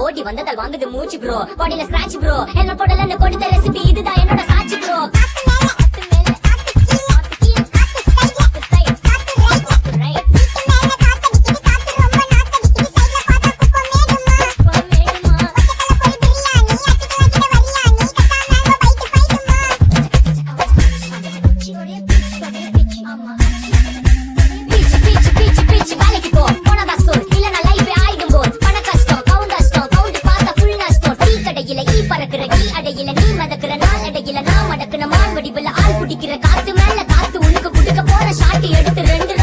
ஓடி வந்ததால் வாங்குது மூச்சு ப்ரோ பாடியில ஸ்கிராட்ச் ப்ரோ என்ன போடலன்னு கொடுத்த ரெசிபி இதுதான் என்னோட சாட்சி ப்ரோ காத்து மேல காத்து உனக்கு குடுக்க போற ஷாட் எடுத்து 2